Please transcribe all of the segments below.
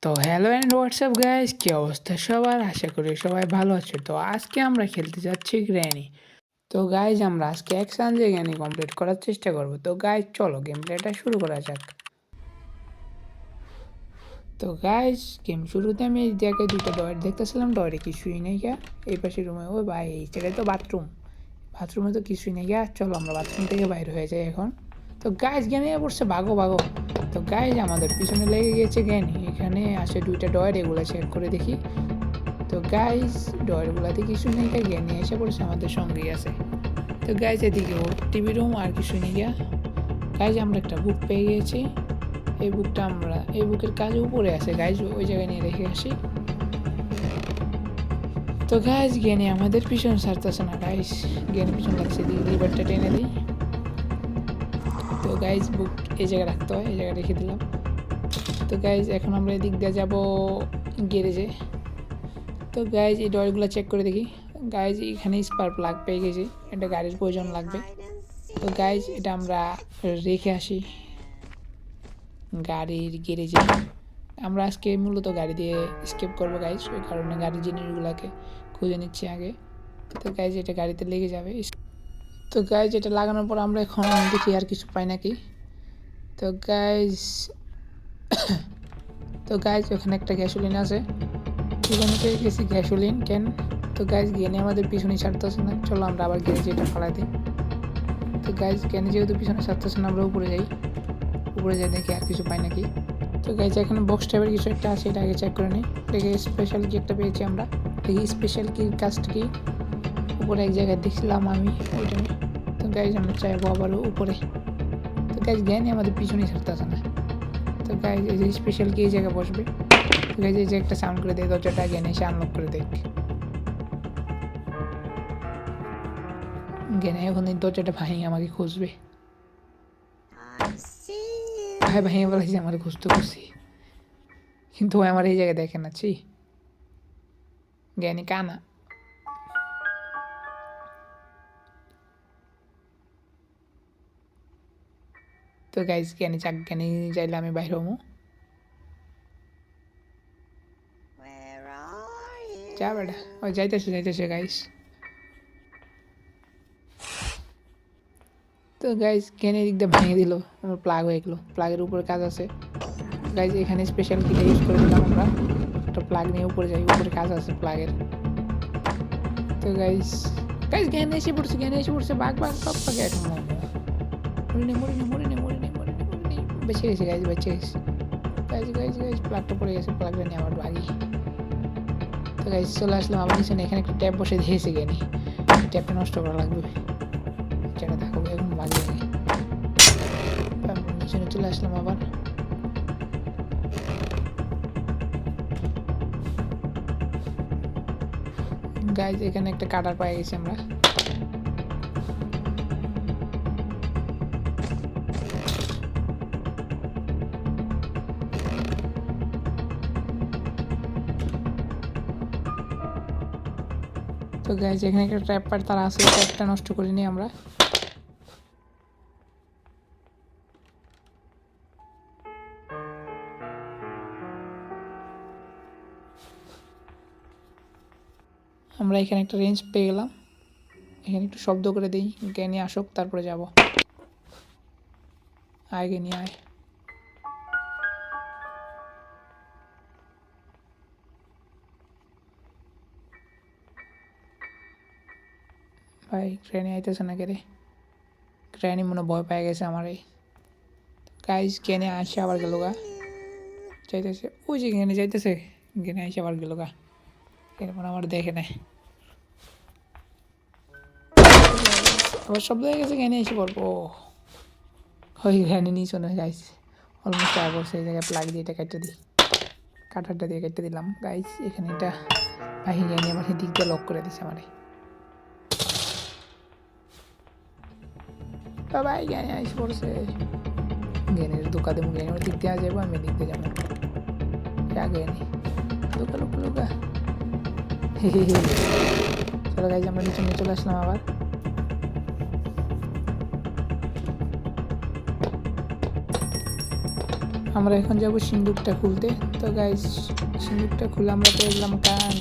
তো hello and WhatsApp guys, কি অবস্থা সবার? আশা করি সবাই ভালো আছে। তো আজকে আমরা খেলতে যাচ্ছি গ্র্যানি। তো গাইজ আমরা আজকে এক সানজে গ্র্যানি কমপ্লিট করার চেষ্টা করব। তো গাইজ চলো গেম প্লেটা শুরু করা যাক। তো গাইজ গেম শুরুতে আমি এই জায়গায় দুটো ডয়ের দেখতেছিলাম, ডয়েরে কিছুই নেই গা। এই পাশে রুমে ও ভাই এই জায়গায় তো বাথরুমে তো কিছুই নেই গা। চলো আমরা বাথরুম থেকে বাইর হয়ে যাই এখন। তো গাইজ জ্ঞানী পড়ছে ভাগো ভাগো। তো গাইজ আমাদের পিছনে লেগে গেছে জ্ঞানী। এখানে আসে দুইটা ডয়ের, এগুলো চেক করে দেখি। তো গাইজ ডয়েরগুলাতে কিছু নেই গা, জ্ঞানী এসে পড়ছে আমাদের সঙ্গেই আছে। তো গাইজ এদিকে ও টিভি রুম আর কিছু নেই গা। গাইজ আমরা একটা বুক পেয়ে গিয়েছি। এই বুকের কাজ উপরে আছে গাইজ, ওই জায়গায় নিয়ে রেখে আসি। তো গাইজ জ্ঞানী আমাদের পিছন ছাড়তেছে না গাইজ, জ্ঞানী পিছন লাগছে, দিই লিভারটা টেনে দিই। তো গাইজ বুক এই জায়গায় রাখতে হয়, এই জায়গায় রেখে দিলাম। তো গাইজ এখন আমরা এদিক দিয়ে যাবো গ্যারেজে। তো গাইজ এই ডয়েরগুলো চেক করে দেখি। গাইজ এখানে স্পার প্লাগ পেয়ে গেছি, এটা গাড়ির প্রয়োজন লাগবে। তো গাইজ এটা আমরা রেখে আসি গাড়ির গ্যারেজে। আমরা আজকে মূলত গাড়ি দিয়ে স্কেপ করবো গাইজ, ওই কারণে গাড়ির জিনিসগুলোকে খুঁজে নিচ্ছি আগে। তো গাইজ এটা গাড়িতে লেগে যাবে। তো গাইজ এটা লাগানোর পর আমরা এখন দেখি আর কিছু পাই নাকি। তো গাইজ ওখানে একটা গ্যাসোলিন আছে, এখানে পেয়ে গেছি গ্যাসোলিন ক্যান। তো গাইজ গেনে আমাদের পিছনে ছাড়তেছে না, চলো আমরা আবার গ্যারেজে এটা ফালাই দিই। তো গাইজ গেনে যেহেতু পিছনে ছাড়তেছে না, আমরা উপরে যাই দেখি আর কিছু পাই নাকি। তো গাইজ এখানে বক্স টাইপের কিছু একটা আছে, এটা আগে চেক করে নিই। দেখি স্পেশাল কি একটা পেয়েছি আমরা, দেখি স্পেশাল কি কাজটা কি। উপরে এক জায়গায় দেখছিলাম আমি ওইটা নিয়ে। তো গাইজ আমরা চাইবো আবারও উপরে। তো গাইজ জ্ঞানী আমাদের পিছনে ছাড়তেছে না। তো গাইজ এই যে স্পেশাল কি এই জায়গায় বসবে। তো গাইজ এই যে একটা সাউন্ড করে দেয়, দরজাটা জ্ঞানী এসে আনলক করে দেখ। জ্ঞানী এখন এই দরজাটা ভাঙিয়ে আমাকে খুঁজবে। ভাই ভাঙিয়ে বলেছি আমার খুঁজতে কিন্তু আমার এই জায়গায় দেখে না। জ্ঞানী কানা। তো গাইজ জ্ঞানী চাইলে আমি বাইর হবো। যা বেটা, ওই যাইতেছে গাইজ। তো গাইজ জ্ঞানী দিক দিয়ে ভেঙে দিল, আমার প্লাগ হয়ে গেলো। প্লাগের উপরে কাজ আছে গাইজ, এখানে স্পেশাল কিটা ইউজ করে দিলাম আমরা। একটা প্লাগ নিয়ে উপরে যাই, উপরে কাজ আছে প্লাগের। তো গাইজ জ্ঞানী এসে পড়ছে বাঘ সব পাকে এখন মরে বেঁচে গেছে গাইজ, প্লাগটা পড়ে গেছে, প্লাগটা নিয়ে আবার ভাগি। তো গাইজ চলে আসলাম আমার নিচে, এখানে একটা ট্যাপ বসে দিয়েছে জ্ঞানী, ট্যাপটা নষ্ট করা লাগবে। যেটা দেখো এখন ভাগি নিচে চলে আসলাম আবার। গাইজ এখানে একটা কাটার পায়ে গেছি আমরা। তো গাইজ এখানে একটা ট্র্যাপ পার তারা আছে, ট্র্যাপটা নষ্ট করিনি আমরা। আমরা এখানে একটা রেঞ্জ পেয়ে গেলাম, এখানে একটু শব্দ করে দিই, জ্ঞানী আসুক তারপরে যাব। আয় জ্ঞানী আয়। ভাই ট্রেনে আইতেছে না কে রে, ট্রেনে মনে ভয় পেয়ে গেছে আমার। এই গাইজ জ্ঞানী আসে আবার গেল গা, যাইতেছে ওই যে জ্ঞানী যাইতেছে, জ্ঞানী আসে আবার গেল গা, মনে আমার দেখে নেয়। আবার শব্দ হয়ে গেছে, জ্ঞানী এসে পড়বো। ওই জ্ঞানী নিচে না গাইজ, অলমোস্ট আর বসে এই জায়গায় প্লাগ দিয়ে এটা কেটে দিই, কাটারটা দিয়ে কেটে দিলাম গাইজ। এখানে এটা ভাই জ্ঞানী আমার দিক দিয়ে লক করে দিচ্ছে আমারে। ভাই জ্ঞানী এসে পড়ছে, জ্ঞানের দোকা দেবো, জ্ঞানী দিক দিয়ে যাবো, আমি দিক দিয়ে যাবো। জ্ঞানী লুকা চলো গাইজ আমরা নিচে নিয়ে চলে আসলাম আবার। আমরা এখন যাব সিন্দুকটা খুলতে। তো গাইজ সিন্দুকটা খুলে আমরা পেয়ে গেলাম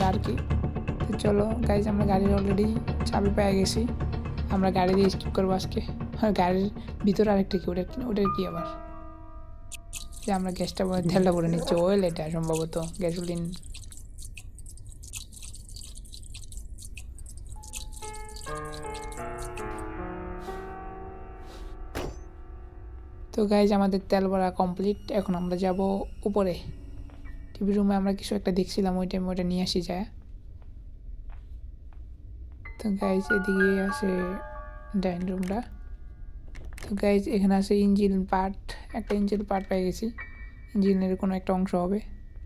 গাড়ি। তো চলো গাইজ আমরা গাড়ির অলরেডি চাবি পেয়ে গেছি। আমরা গাড়ি দিয়ে স্কিপ করবো আজকে। আর গাড়ির ভিতরে আরেকটা কি ওটার কি আবার যে আমরা গ্যাসটা তেলটা ভরে নিচ্ছি, অয়েল এটা সম্ভবত গ্যাসোলিন। তো গাইজ আমাদের তেল ভরা কমপ্লিট। এখন আমরা যাব উপরে টিভি রুমে। আমরা কিছু একটা দেখছিলাম ওই টাইমে, ওটা নিয়ে আসি যায়। তো গাইজ এদিকে আছে ডাইনিং রুমটা। তো গাইজ এখানে আছে ইঞ্জিন পার্ট, একটা ইঞ্জিন পার্ট পেয়ে গেছি, ইঞ্জিনের কোনো একটা অংশ হবে।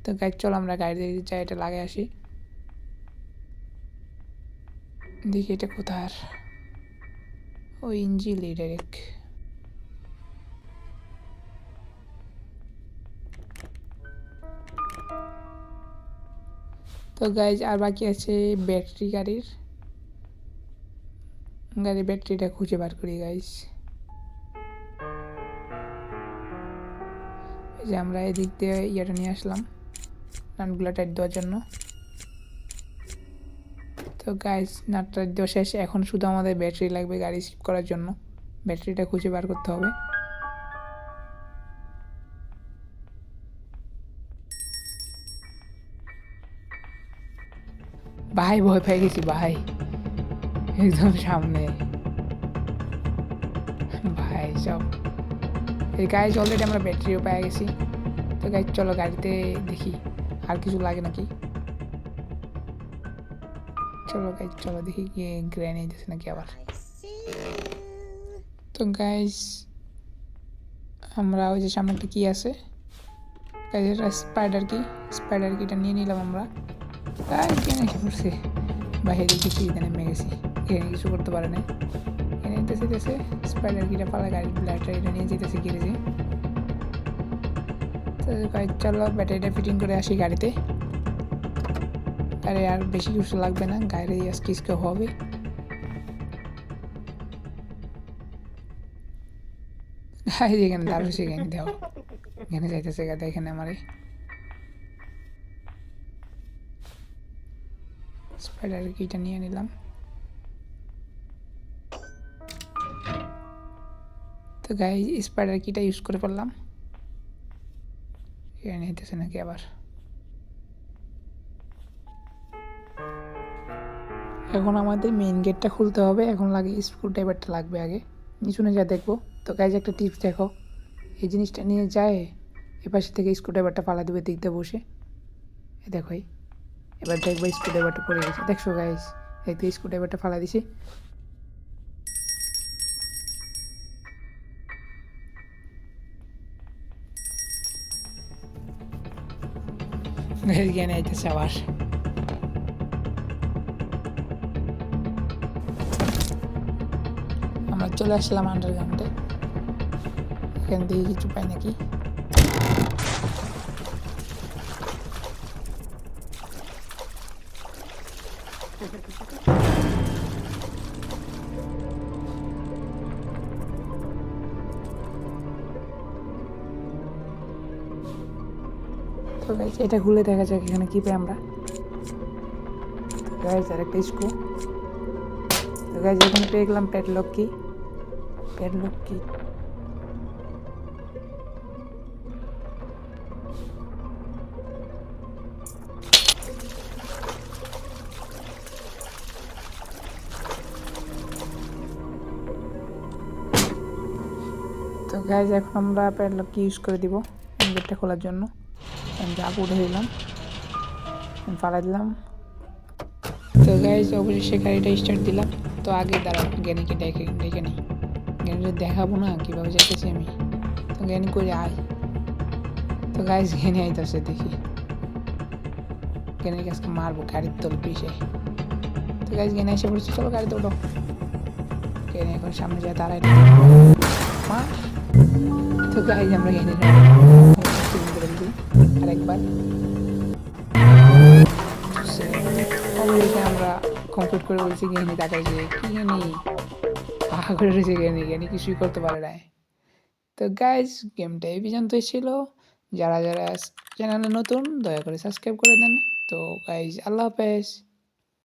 তো গাইজ চলো আমরা গাড়িতে যাই, এটা লাগে আসি। দেখি এটা কোথার, ওই ইঞ্জিন ডাইরেক্ট। তো গাইজ আর বাকি আছে ব্যাটারি, গাড়ির ব্যাটারিটা খুঁজে বার করি গাইজ। এই যে আমরা এদিক দিয়ে ইয়েটা নিয়ে আসলাম নাটগুলো টাইট দেওয়ার জন্য। তো গাইজ নাট টাইট দেওয়া শেষ, এখন শুধু আমাদের ব্যাটারি লাগবে গাড়ি স্কিপ করার জন্য। ব্যাটারিটা খুঁজে বার করতে হবে। ভাই ভয় পেয়ে গেছি ভাই, একদম সামনে ভাই সব। এই গাইজ অলরেডি আমরা ব্যাটারিও পেয়ে গেছি। তো গাইজ চলো গাড়িতে দেখি আর কিছু লাগে নাকি। চলো গাইজ চলো দেখি কি গ্রেনেড আছে নাকি আবার। তো গাইজ আমরা ওই যে সামনে একটা কি আছে গাইজ, এটা স্পাইডার কিটা নিয়ে নিলাম আমরা। গাইজ এখানে কি করছে বাইরে কিছু নেমে গেছি, এখানে কিছু করতে পারে না। এখানে যেতেছে স্পাইডার কিটা পালা গাড়ির ব্যাটারিটা নিয়ে যেতেছে গিরেছে। তো গাইজ চলো ব্যাটারিটা ফিটিং করে আসি গাড়িতে। আরে আর বেশি কিছু লাগবে না, গাড়ি আজকে হবে। এখানে দাঁড়ো, সেখানে দাও, এখানে যাইতেছে গাড়ি, এখানে আমার স্পাইডার কিটা নিয়ে নিলাম। তো গাই স্পাইডার কিটা ইউজ করে ফেললাম। এখানে হইতেছে নাকি আবার। এখন আমাদের মেইন গেটটা খুলতে হবে, এখন লাগে স্ক্রু ড্রাইভারটা লাগবে আগে, নিচুনে যা দেখবো। তো গাইজ একটা টিপস দেখো, এই জিনিসটা নিয়ে যায় এপাশে থেকে স্ক্রু ড্রাইভারটা ফালা দেবে দিক দিয়ে বসে। এ দেখো এবার দেখবো স্ক্রু ড্রাইভারটা পড়ে গেছে, দেখছো গাইজ দেখতে স্ক্রু ড্রাইভারটা ফালা দিছি। জ্ঞানে আইতেছে আবার। আমরা চলে আসলাম আন্ডারগ্রাউন্ডে, এখান থেকে কিছু পাই নাকি। তো গাইজ এটা খুলে দেখা যাক এখানে কি পাই আমরা। গাইজ আর একটা স্ক্রু। তো গাইজ এখানে পেয়ে গেলাম প্যাডলক কি। তো গাইজ এখন আমরা প্যাডলক কি ইউজ করে দিব গেটটা খোলার জন্য। যা উঠে দিলাম, ফালাই দিলাম। তো গাইজ অবশ্যই গাড়িটা স্টার্ট দিলাম। তো আগে দাঁড়াও জ্ঞানীকে ডেকে নিই, জ্ঞানীকে দেখাবো না কীভাবে যাইতেছি আমি। তো জ্ঞানী করে আয়। তো গাইজ জ্ঞানী আইতেছে, দেখি জ্ঞানীর কাছকে মারবো গাড়ির তল পিছিয়ে। তো গাইজ জ্ঞানী এসে পড়ছে, চলো গাড়িতে ওঠো। জ্ঞানী এখন সামনে যায় দাঁড়ায় মা। তো গাইজ আমরা জ্ঞানীর আরেকবার আমরা কমপ্লিট করে বলছি জ্ঞানী তাকাই যে কি জ্ঞানী পাহা করে রয়েছে, জ্ঞানী কিছুই করতে পারে না। তো গাইজ গেমটা এই পর্যন্তই ছিল। যারা চ্যানেলে নতুন দয়া করে সাবস্ক্রাইব করে দেন। তো গাইজ আল্লাহ হাফেজ।